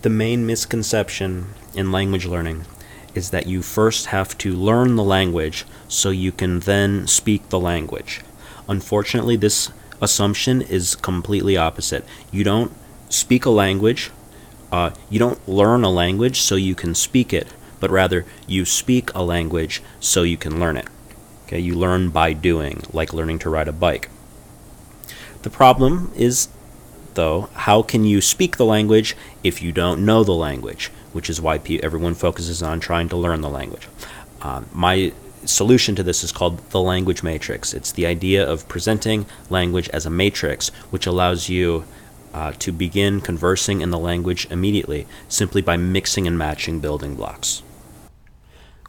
The main misconception in language learning is that you first have to learn the language so you can then speak the language. Unfortunately, this assumption is completely opposite. You don't speak a language, you don't learn a language so you can speak it, but rather you speak a language so you can learn it. Okay, you learn by doing, like learning to ride a bike. The problem is, though, how can you speak the language if you don't know the language, which is why everyone focuses on trying to learn the language. My solution to this is called the language matrix. It's the idea of presenting language as a matrix, which allows you to begin conversing in the language immediately, simply by mixing and matching building blocks.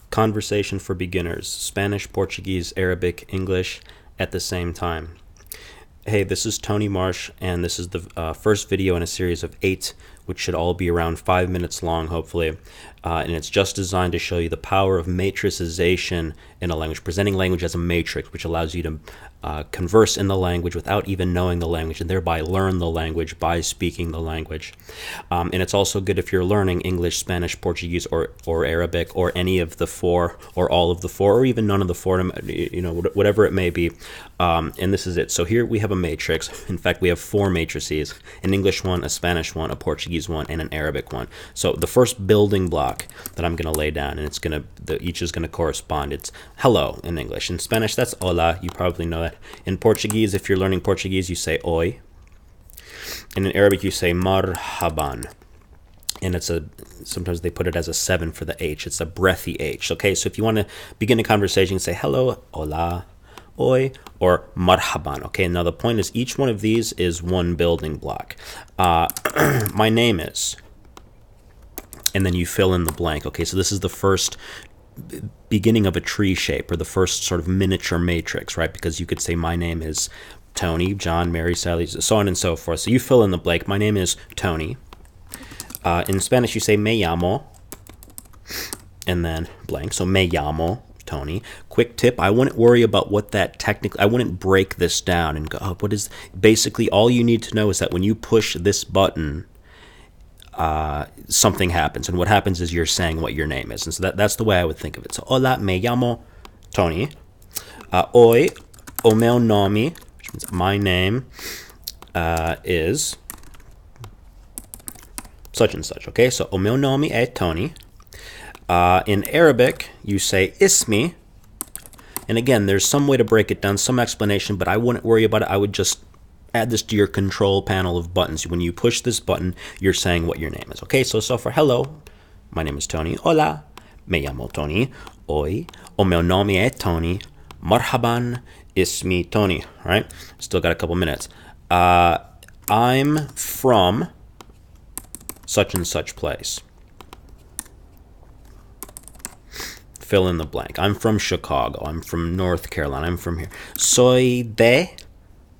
Conversation for beginners: Spanish, Portuguese, Arabic, English at the same time. Hey, this is Tony Marsh, and this is the first video in a series of 8, which should all be around 5 minutes long, hopefully. And it's just designed to show you the power of matricization in a language, presenting language as a matrix, which allows you to converse in the language without even knowing the language, and thereby learn the language by speaking the language. And it's also good if you're learning English, Spanish, Portuguese, or Arabic, or any of the 4, or all of the 4, or even none of the 4, whatever it may be. And this is it. So here we have a matrix. In fact, we have 4 matrices: an English one, a Spanish one, a Portuguese one, and an Arabic one. So the first building block that I'm going to lay down, and each is going to correspond. It's hello in English. In Spanish, that's hola. You probably know that. In Portuguese, if you're learning Portuguese, you say oi. And in Arabic, you say marhaban. And sometimes they put it as a 7 for the H. It's a breathy H. Okay, so if you want to begin a conversation, say hello, hola, oi, or marhaban. Okay, now the point is each one of these is one building block. My name is, and then you fill in the blank. Okay, so this is the first beginning of a tree shape, or the first sort of miniature matrix, right? Because you could say my name is Tony, John, Mary, Sally, so on and so forth. So you fill in the blank. My name is Tony. In Spanish, you say me llamo, and then blank. So me llamo Tony. Quick tip: I wouldn't worry about what that technically. I wouldn't break this down and go, oh, what is? Basically, all you need to know is that when you push this button, something happens, and what happens is you're saying what your name is, and so that's the way I would think of it. So, hola, me llamo Tony. Hoy, o meu nome, which means my name, is such and such. Okay, so o meu nome é Tony. In Arabic, you say ismi, and again, there's some way to break it down, some explanation, but I wouldn't worry about it. I would just add this to your control panel of buttons. When you push this button, you're saying what your name is. Okay, so for hello, my name is Tony. Hola, me llamo Tony. Hoy, o meu nome é Tony. Marhaban, ismi Tony. All right, still got a couple minutes. I'm from such and such place. Fill in the blank. I'm from Chicago. I'm from North Carolina. I'm from here. Soy de,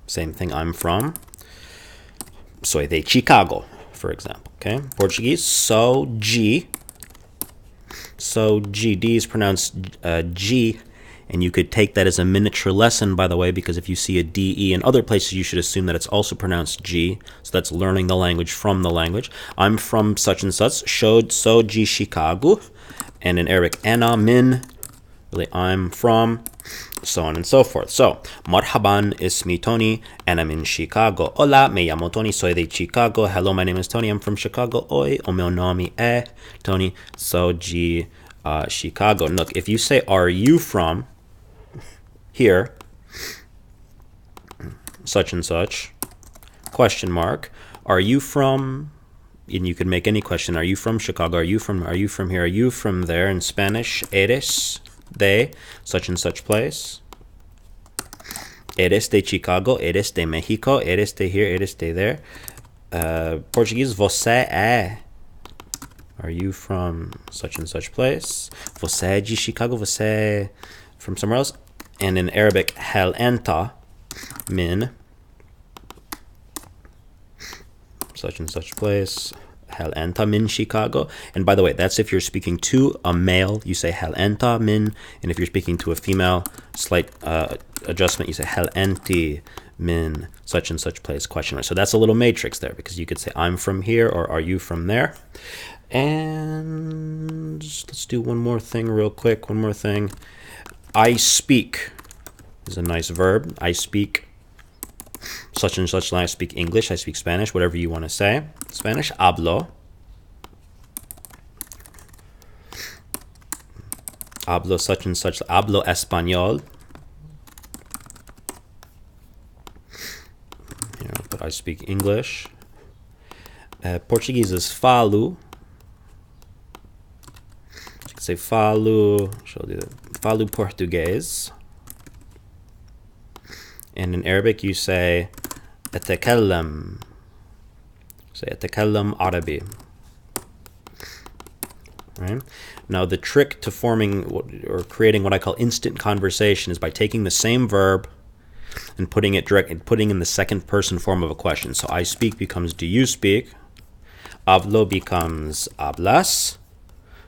same thing, I'm from. Soy de Chicago, for example. Okay, Portuguese, D is pronounced G, and you could take that as a miniature lesson, by the way, because if you see a DE in other places, you should assume that it's also pronounced G. So that's learning the language from the language. I'm from such and such. Sou de Chicago. And in Arabic, ana min, really I'm from, so on and so forth. So, marhaban, ismi Tony, ana min Chicago. Hola, me llamo Tony, soy de Chicago. Hello, my name is Tony, I'm from Chicago. Hoy, o meu nome é Tony, sou de Chicago. And look, if you say, are you from here, such and such, question mark, are you from, and you could make any question. Are you from Chicago? Are you from here? Are you from there? In Spanish, eres de such and such place. Eres de Chicago. Eres de Mexico. Eres de here. Eres de there. Portuguese, você é. Are you from such and such place? Você é de Chicago. Você é from somewhere else. And in Arabic, hal anta min such and such place. Hal anta min Chicago. And by the way, that's if you're speaking to a male, you say hal anta min. And if you're speaking to a female, slight adjustment, you say hal enti min such and such place, question mark. So that's a little matrix there, because you could say I'm from here or are you from there. And let's do one more thing real quick. One more thing. I speak is a nice verb. I speak such and such. I speak English. I speak Spanish. Whatever you want to say. Spanish, hablo. Hablo such and such. Hablo español. But I speak English. Portuguese is falo. You can say falo. Falo Portuguese. And in Arabic, you say أتكلم. Say أتكلم عربي. Right? Now, the trick to forming or creating what I call instant conversation is by taking the same verb and putting it putting in the second person form of a question. So I speak becomes do you speak? Hablo becomes hablas.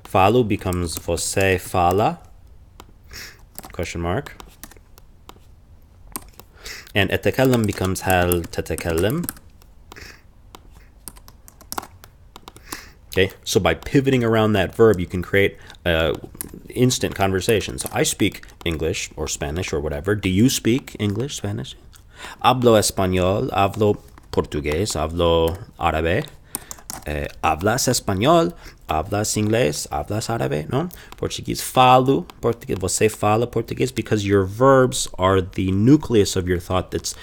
Falo becomes você fala? Question mark. And أتكلم becomes هل تتكلم. Okay, so by pivoting around that verb, you can create instant conversations. So I speak English or Spanish or whatever. Do you speak English, Spanish? Hablo español, hablo portugués, hablo árabe. Hablas español, hablas inglés, hablas árabe, no? Portuguese, falo português, você fala português, because your verbs are the nucleus of your thought. That's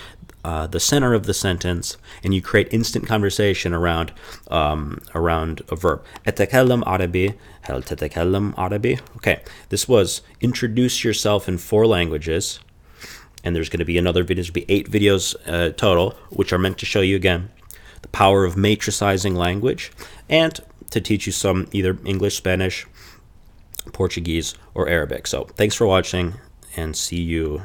the center of the sentence, and you create instant conversation around a verb. أتكلم عربي. هل تتكلم عربي? Okay, this was introduce yourself in 4 languages, and there's going to be another video. There's going to be 8 videos total, which are meant to show you again the power of matricizing language and to teach you some either English, Spanish, Portuguese, or Arabic. So thanks for watching, and see you